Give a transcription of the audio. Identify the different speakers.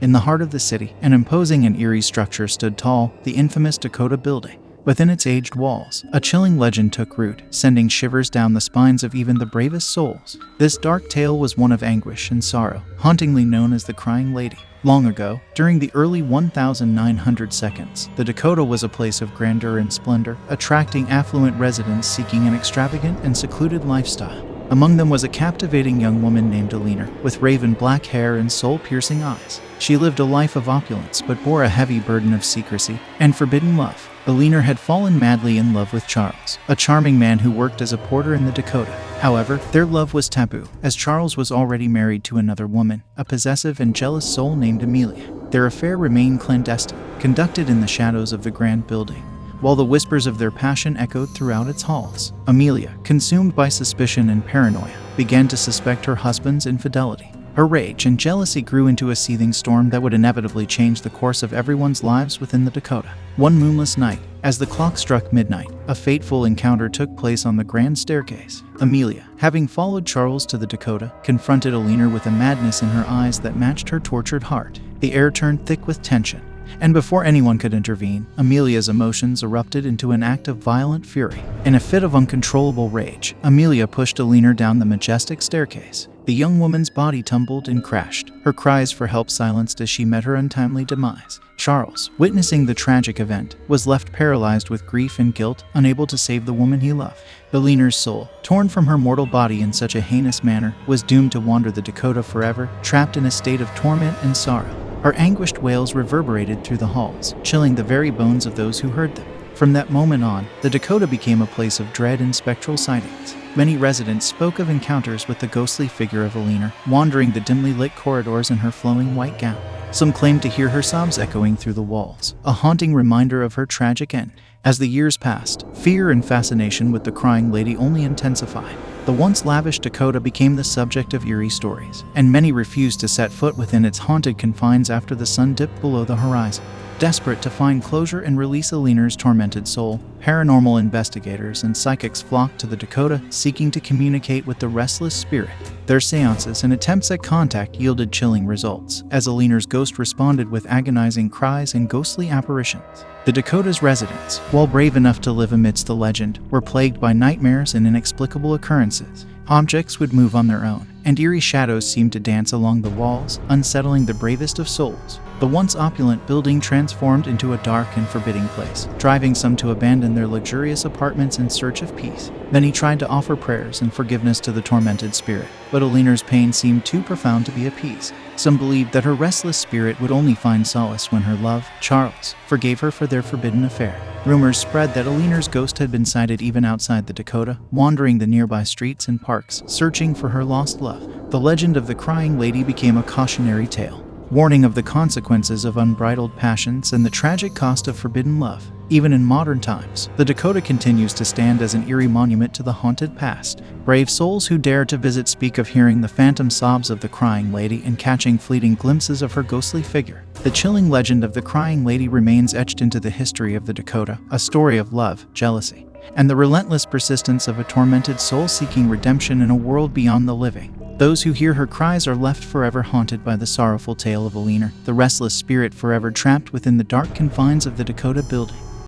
Speaker 1: In the heart of the city, an imposing and eerie structure stood tall, the infamous Dakota Building. Within its aged walls, a chilling legend took root, sending shivers down the spines of even the bravest souls. This dark tale was one of anguish and sorrow, hauntingly known as the Crying Lady. Long ago, during the early 1900 seconds, the Dakota was a place of grandeur and splendor, attracting affluent residents seeking an extravagant and secluded lifestyle. Among them was a captivating young woman named Eleanor, with raven black hair and soul-piercing eyes. She lived a life of opulence but bore a heavy burden of secrecy and forbidden love. Eleanor had fallen madly in love with Charles, a charming man who worked as a porter in the Dakota. However, their love was taboo, as Charles was already married to another woman, a possessive and jealous soul named Amelia. Their affair remained clandestine, conducted in the shadows of the grand building, while the whispers of their passion echoed throughout its halls. Amelia, consumed by suspicion and paranoia, began to suspect her husband's infidelity. Her rage and jealousy grew into a seething storm that would inevitably change the course of everyone's lives within the Dakota. One moonless night, as the clock struck midnight, a fateful encounter took place on the grand staircase. Amelia, having followed Charles to the Dakota, confronted Eleanor with a madness in her eyes that matched her tortured heart. The air turned thick with tension, and before anyone could intervene, Amelia's emotions erupted into an act of violent fury. In a fit of uncontrollable rage, Amelia pushed Eleanor down the majestic staircase. The young woman's body tumbled and crashed, her cries for help silenced as she met her untimely demise. Charles, witnessing the tragic event, was left paralyzed with grief and guilt, unable to save the woman he loved. Eleanor's soul, torn from her mortal body in such a heinous manner, was doomed to wander the Dakota forever, trapped in a state of torment and sorrow. Her anguished wails reverberated through the halls, chilling the very bones of those who heard them. From that moment on, the Dakota became a place of dread and spectral sightings. Many residents spoke of encounters with the ghostly figure of Eleanor, wandering the dimly lit corridors in her flowing white gown. Some claimed to hear her sobs echoing through the walls, a haunting reminder of her tragic end. As the years passed, fear and fascination with the Crying Lady only intensified. The once lavish Dakota became the subject of eerie stories, and many refused to set foot within its haunted confines after the sun dipped below the horizon. Desperate to find closure and release Eleanor's tormented soul, paranormal investigators and psychics flocked to the Dakota, seeking to communicate with the restless spirit. Their seances and attempts at contact yielded chilling results, as Eleanor's ghost responded with agonizing cries and ghostly apparitions. The Dakota's residents, while brave enough to live amidst the legend, were plagued by nightmares and inexplicable occurrences. Objects would move on their own, and eerie shadows seemed to dance along the walls, unsettling the bravest of souls. The once opulent building transformed into a dark and forbidding place, driving some to abandon their luxurious apartments in search of peace. Many tried to offer prayers and forgiveness to the tormented spirit, but Eleanor's pain seemed too profound to be appeased. Some believed that her restless spirit would only find solace when her love, Charles, forgave her for their forbidden affair. Rumors spread that Eleanor's ghost had been sighted even outside the Dakota, wandering the nearby streets and parks, searching for her lost love. The legend of the Crying Lady became a cautionary tale, warning of the consequences of unbridled passions and the tragic cost of forbidden love. Even in modern times, the Dakota continues to stand as an eerie monument to the haunted past. Brave souls who dare to visit speak of hearing the phantom sobs of the Crying Lady and catching fleeting glimpses of her ghostly figure. The chilling legend of the Crying Lady remains etched into the history of the Dakota, a story of love, jealousy, and the relentless persistence of a tormented soul seeking redemption in a world beyond the living. Those who hear her cries are left forever haunted by the sorrowful tale of Eleanor, the restless spirit forever trapped within the dark confines of the Dakota Building.